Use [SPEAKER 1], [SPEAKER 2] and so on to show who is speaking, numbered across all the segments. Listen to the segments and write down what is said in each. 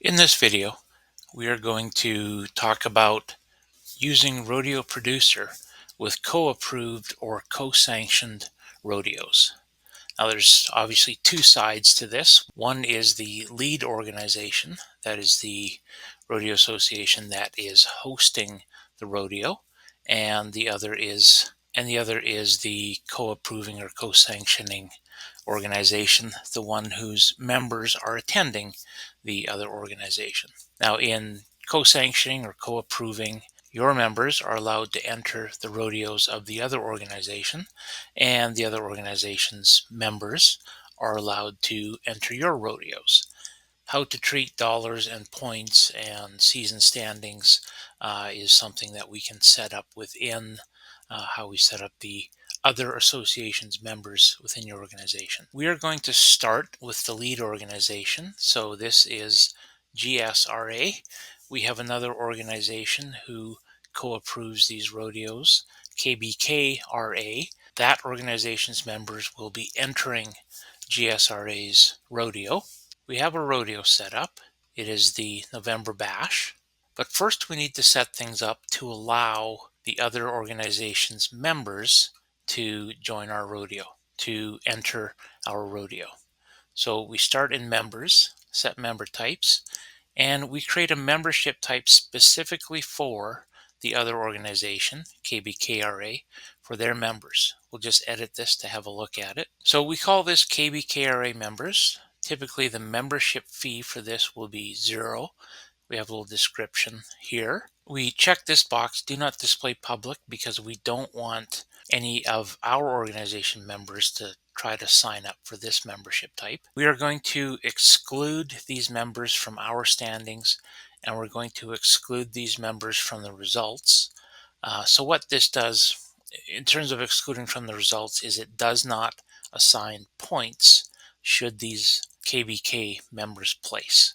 [SPEAKER 1] In this video, we are going to talk about using Rodeo Producer with co-approved or co-sanctioned rodeos. Now there's obviously two sides to this. One is the lead organization, that is the rodeo association that is hosting the rodeo, and the other is the co-approving or co-sanctioning organization, the one whose members are attending the other organization. Now, in co sanctioning or co approving, your members are allowed to enter the rodeos of the other organization, and the other organization's members are allowed to enter your rodeos. How to treat dollars and points and season standings is something that we can set up within how we set up the other associations members within your organization. We are going to start with the lead organization. So this is GSRA. We have another organization who co-approves these rodeos, KBKRA. That organization's members will be entering GSRA's rodeo. We have a rodeo set up. It is the November Bash. But first we need to set things up to allow the other organization's members to join our rodeo, to enter our rodeo. So we start in members, set member types, and we create a membership type specifically for the other organization, KBKRA, for their members. We'll just edit this to have a look at it. So we call this KBKRA members. Typically the membership fee for this will be 0. We have a little description here. We check this box, do not display public, because we don't want any of our organization members to try to sign up for this membership type. We are going to exclude these members from our standings, and we're going to exclude these members from the results. So what this does in terms of excluding from the results is it does not assign points should these KBK members place.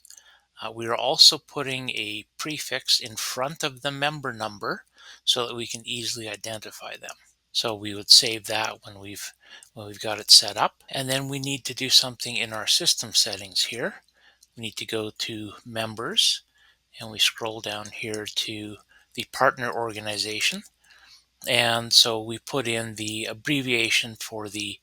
[SPEAKER 1] We are also putting a prefix in front of the member number so that we can easily identify them. So we would save that when we've got it set up. And then we need to do something in our system settings here. We need to go to members, and we scroll down here to the partner organization. And so we put in the abbreviation for the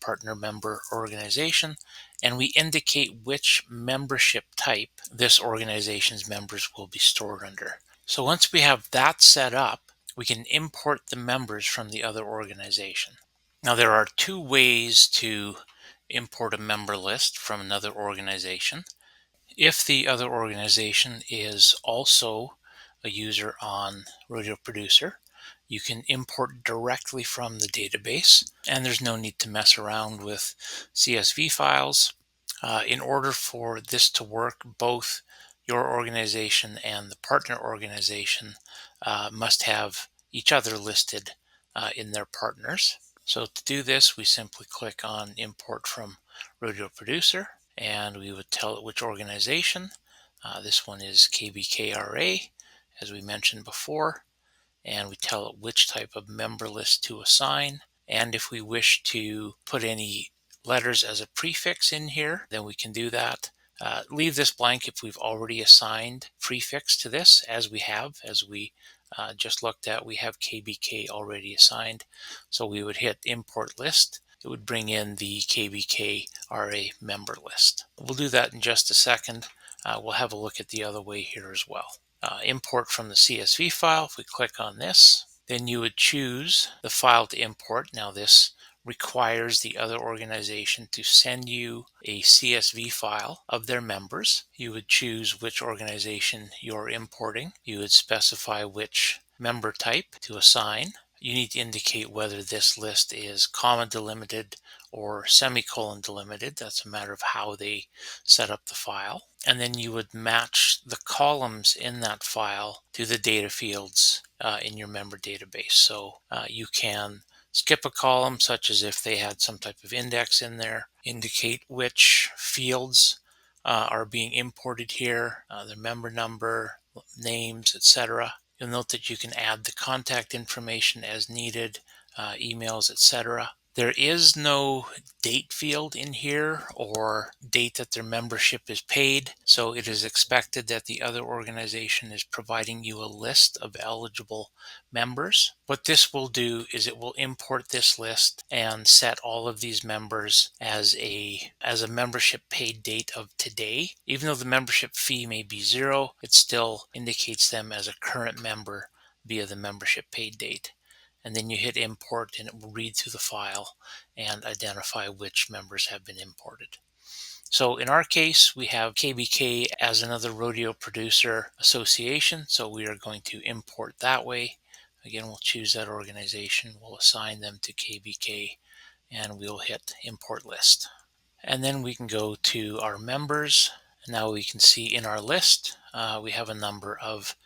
[SPEAKER 1] partner member organization, and we indicate which membership type this organization's members will be stored under. So once we have that set up, we can import the members from the other organization. Now there are two ways to import a member list from another organization. If the other organization is also a user on Rodeo Producer, you can import directly from the database, and there's no need to mess around with CSV files. In order for this to work, both your organization and the partner organization must have each other listed in their partners. So to do this, we simply click on Import from Rodeo Producer, and we would tell it which organization. This one is KBKRA, as we mentioned before, and we tell it which type of member list to assign. And if we wish to put any letters as a prefix in here, then we can do that. Leave this blank if we've already assigned prefix to this, as we just looked at. We have KBK already assigned, so we would hit import list. It would bring in the KBK RA member list. We'll do that in just a second. We'll have a look at the other way here as well. Import from the CSV file. If we click on this, then you would choose the file to import. Now this requires the other organization to send you a CSV file of their members. You would choose which organization you're importing. You would specify which member type to assign. You need to indicate whether this list is comma delimited or semicolon delimited. That's a matter of how they set up the file. And then you would match the columns in that file to the data fields in your member database. So you can skip a column, such as if they had some type of index in there, indicate which fields are being imported here, their member number, names, etc. You'll note that you can add the contact information as needed, emails, etc. There is no date field in here or date that their membership is paid, so it is expected that the other organization is providing you a list of eligible members. What this will do is it will import this list and set all of these members as a membership paid date of today. Even though the membership fee may be zero, it still indicates them as a current member via the membership paid date. And then you hit import and it will read through the file and identify which members have been imported. So in our case, we have KBK as another rodeo producer association, so we are going to import that way. Again, we'll choose that organization, we'll assign them to KBK, and we'll hit import list. And then we can go to our members. Now we can see in our list, we have a number of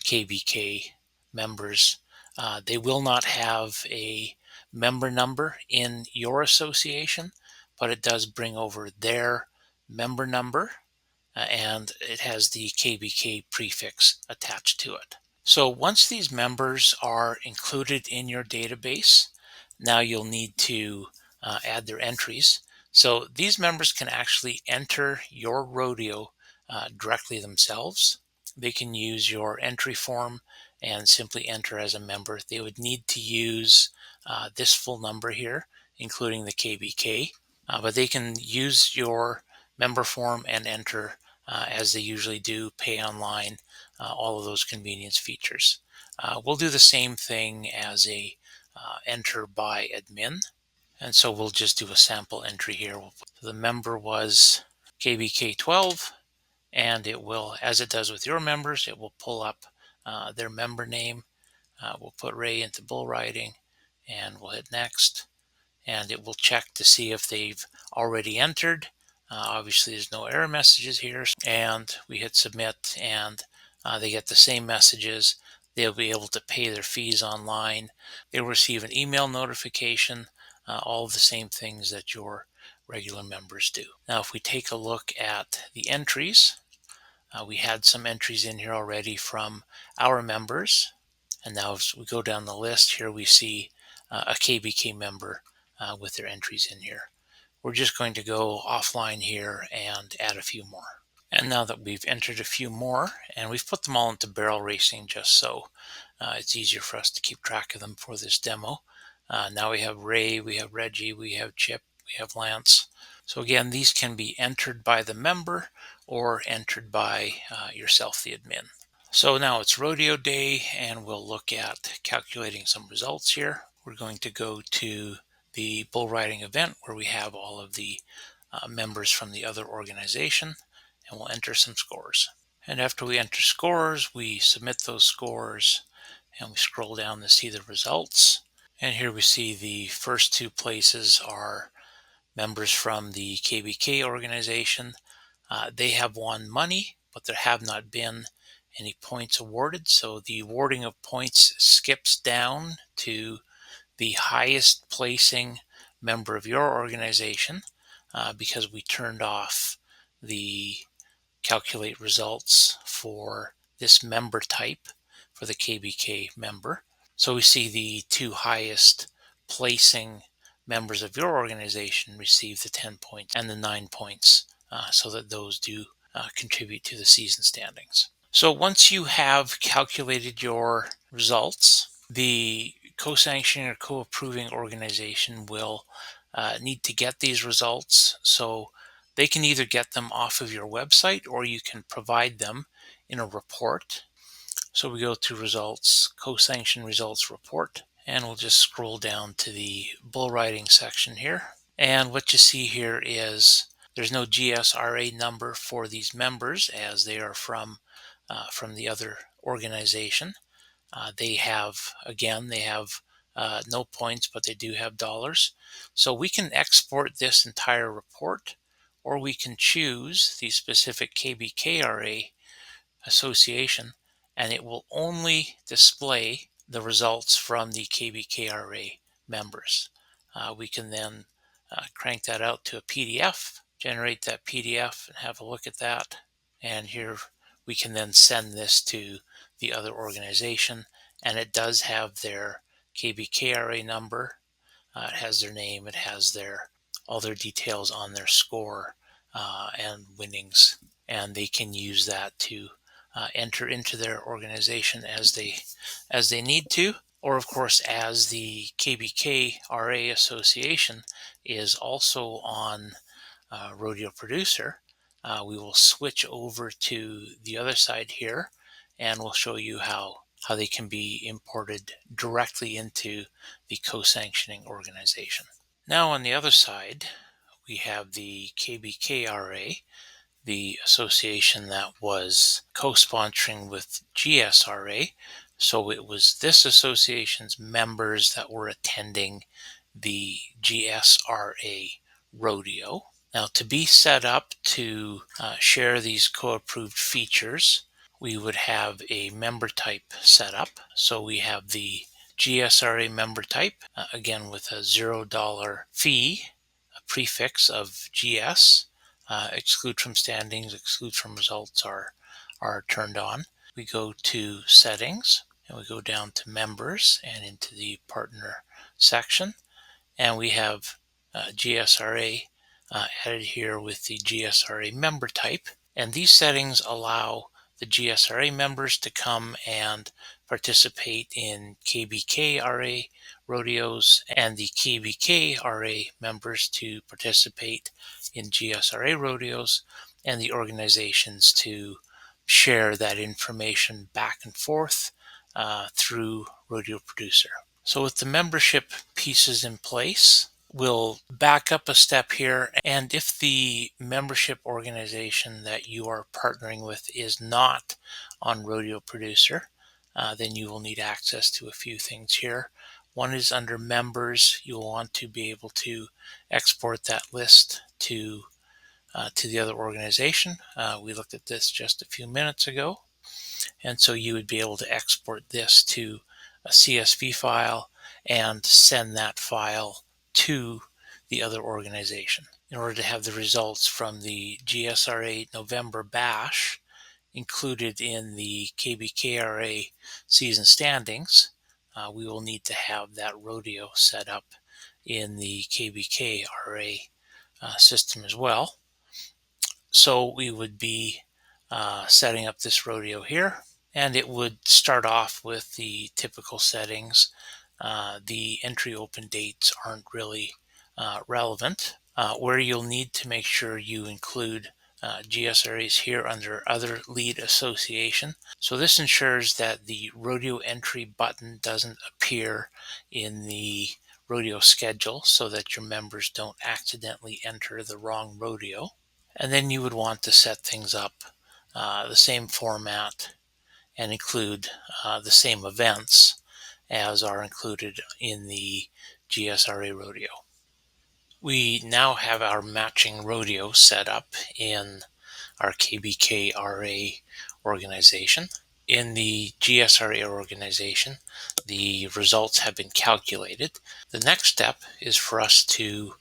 [SPEAKER 1] KBK members. They will not have a member number in your association, but it does bring over their member number, and it has the KBK prefix attached to it. So once these members are included in your database, now you'll need to add their entries. So these members can actually enter your rodeo directly themselves. They can use your entry form and simply enter as a member. They would need to use this full number here, including the KBK, but they can use your member form and enter as they usually do, pay online, all of those convenience features. We'll do the same thing as a enter by admin. And so we'll just do a sample entry here. The member was KBK12, and it will, as it does with your members, it will pull up their member name. We'll put Ray into bull riding, and we'll hit next. And it will check to see if they've already entered. Obviously, there's no error messages here. And we hit submit, and they get the same messages. They'll be able to pay their fees online. They'll receive an email notification, all of the same things that your regular members do. Now, if we take a look at the entries, we had some entries in here already from our members. And now as we go down the list here, we see a KBK member with their entries in here. We're just going to go offline here and add a few more. And now that we've entered a few more, and we've put them all into barrel racing just so it's easier for us to keep track of them for this demo. Now we have Ray, we have Reggie, we have Chip, we have Lance. So again, these can be entered by the member or entered by yourself, the admin. So now it's rodeo day, and we'll look at calculating some results here. We're going to go to the bull riding event where we have all of the members from the other organization, and we'll enter some scores. And after we enter scores, we submit those scores, and we scroll down to see the results. And here we see the first two places are members from the KBK organization. They have won money, but there have not been any points awarded. So the awarding of points skips down to the highest placing member of your organization because we turned off the calculate results for this member type for the KBK member. So we see the two highest placing members of your organization receive the 10 points and the 9 points so that those do contribute to the season standings. So once you have calculated your results, the co-sanctioning or co-approving organization will need to get these results. So they can either get them off of your website or you can provide them in a report. So we go to results, co-sanction results report, and we'll just scroll down to the bull riding section here. And what you see here is there's no GSRA number for these members as they are from the other organization. They have no points, but they do have dollars. So we can export this entire report, or we can choose the specific KBKRA association, and it will only display the results from the KBKRA members. We can then crank that out to a PDF, generate that PDF, and have a look at that. And here we can then send this to the other organization, and it does have their KBKRA number, It has their name, it has all their details on their score and winnings, and they can use that to enter into their organization as they need to. Or of course, as the KBK RA Association is also on Rodeo Producer, we will switch over to the other side here, and we'll show you how they can be imported directly into the co-sanctioning organization. Now on the other side, we have the KBKRA, the association that was co-sponsoring with GSRA. So it was this association's members that were attending the GSRA Rodeo. Now, to be set up to share these co-approved features, we would have a member type set up. So we have the GSRA member type, again with a $0 fee, a prefix of GS. Exclude from standings, exclude from results are turned on. We go to settings and we go down to members and into the partner section, and we have GSRA added here with the GSRA member type. And these settings allow the GSRA members to come and participate in KBKRA rodeos, and the KBKRA members to participate in GSRA rodeos, and the organizations to share that information back and forth through Rodeo Producer. So with the membership pieces in place, we'll back up a step here. And if the membership organization that you are partnering with is not on Rodeo Producer, then you will need access to a few things here. One is under members. You'll want to be able to export that list to the other organization. We looked at this just a few minutes ago. And so you would be able to export this to a CSV file and send that file to the other organization. In order to have the results from the GSRA November bash included in the KBKRA season standings, we will need to have that rodeo set up in the KBKRA system as well. So we would be setting up this rodeo here, and it would start off with the typical settings. The entry open dates aren't really relevant. Where you'll need to make sure you include GSRAs here under Other Lead Association. So this ensures that the rodeo entry button doesn't appear in the rodeo schedule so that your members don't accidentally enter the wrong rodeo. And then you would want to set things up the same format and include the same events as are included in the GSRA rodeo. We now have our matching rodeo set up in our KBKRA organization. In the GSRA organization, the results have been calculated. The next step is for us to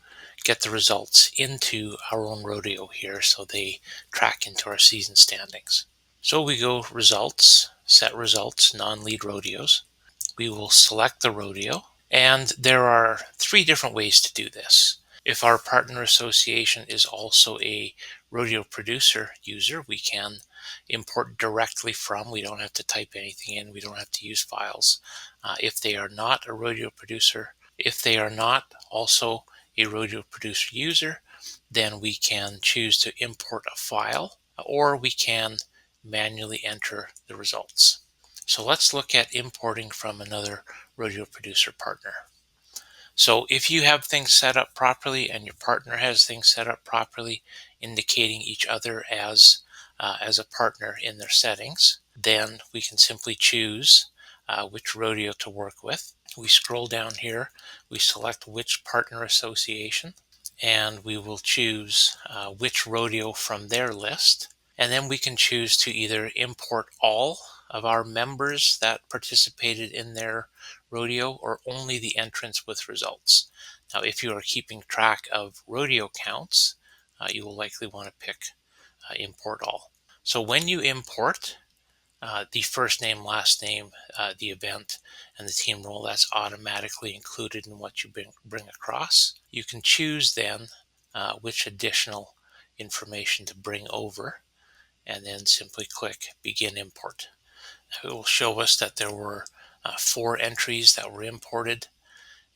[SPEAKER 1] get the results into our own rodeo here so they track into our season standings. So we go results, set results, non-lead rodeos. We will select the rodeo, and there are 3 different ways to do this. If our partner association is also a Rodeo Producer user, we can import directly from. We don't have to type anything in. We don't have to use files. If they are not a Rodeo Producer, if they are not also a Rodeo Producer user, then we can choose to import a file, or we can manually enter the results. So let's look at importing from another Rodeo Producer partner. So if you have things set up properly and your partner has things set up properly, indicating each other as a partner in their settings, then we can simply choose which rodeo to work with. We scroll down here, we select which partner association, and we will choose which rodeo from their list. And then we can choose to either import all of our members that participated in their rodeo or only the entrants with results. Now, if you are keeping track of rodeo counts, you will likely want to pick import all. So when you import, the first name, last name, the event, and the team role. That's automatically included in what you bring across. You can choose then which additional information to bring over, and then simply click Begin Import. It will show us that there were 4 entries that were imported,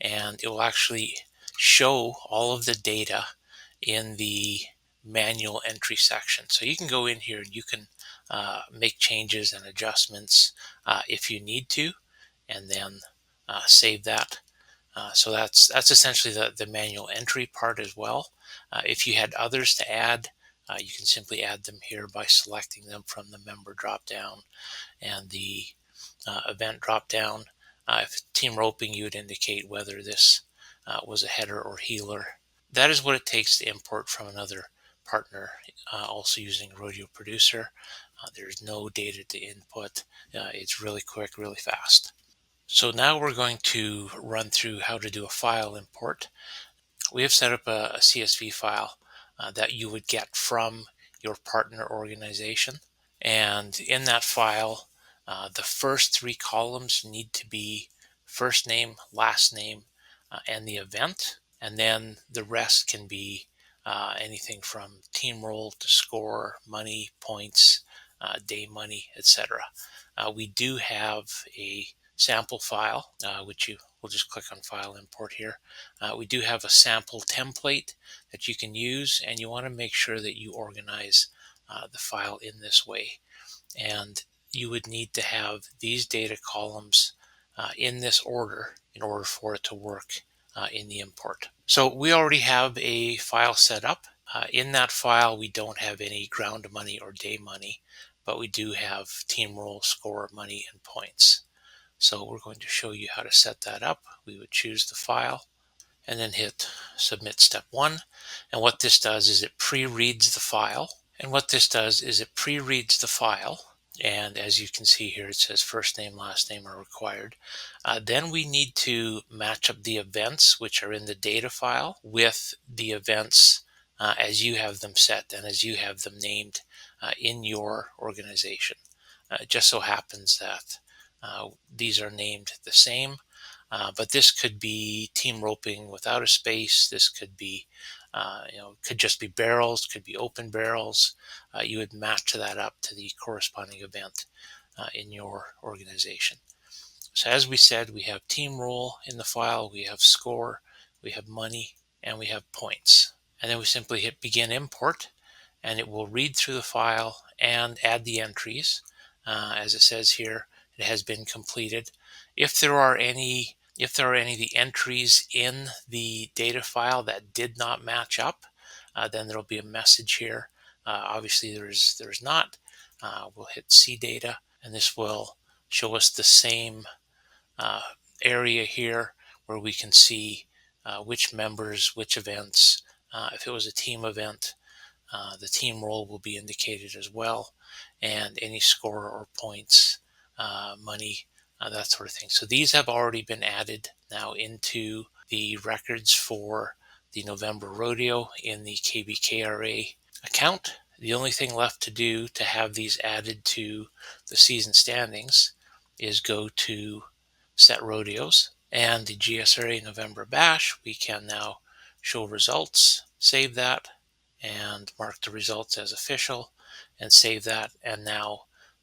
[SPEAKER 1] and it will actually show all of the data in the manual entry section. So you can go in here and you can make changes and adjustments if you need to, and then save that. So that's essentially the manual entry part as well. If you had others to add, you can simply add them here by selecting them from the member drop down and the event drop down. If team roping, you would indicate whether this was a header or healer. That is what it takes to import from another partner, also using Rodeo Producer. There's no data to input. It's really quick, really fast. So now we're going to run through how to do a file import. We have set up a CSV file that you would get from your partner organization. And in that file, the first 3 columns need to be first name, last name, and the event. And then the rest can be anything from team role to score, money, points, day money, etc. We do have a sample file, which you will just click on File Import here. We do have a sample template that you can use, and you want to make sure that you organize the file in this way. And you would need to have these data columns in this order in order for it to work in the import. So we already have a file set up. In that file, we don't have any ground money or day money, but we do have team role, score, money, and points. So we're going to show you how to set that up. We would choose the file and then hit Submit Step 1. And what this does is it pre-reads the file. And as you can see here, it says first name, last name are required. Then we need to match up the events which are in the data file with the events as you have them set and as you have them named in your organization. It just so happens that these are named the same, but this could be team roping without a space. This could be, could just be barrels, could be open barrels. You would match that up to the corresponding event in your organization. So as we said, we have team role in the file, we have score, we have money, and we have points. And then we simply hit Begin Import, and it will read through the file and add the entries. As it says here, it has been completed. If there are any the entries in the data file that did not match up, then there'll be a message here. Obviously, there's not. We'll hit See Data, and this will show us the same area here where we can see which members, which events. If it was a team event, the team role will be indicated as well, and any score or points, money, that sort of thing. So these have already been added now into the records for the November Rodeo in the KBKRA account. The only thing left to do to have these added to the season standings is go to Set Rodeos and the GSRA November Bash. We can now show results, save that, and mark the results as official and save that. And now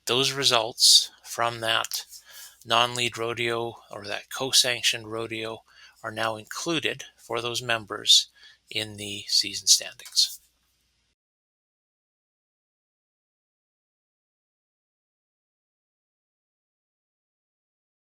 [SPEAKER 1] those results from that non-lead rodeo or that co-sanctioned rodeo are now included for those members in the season standings.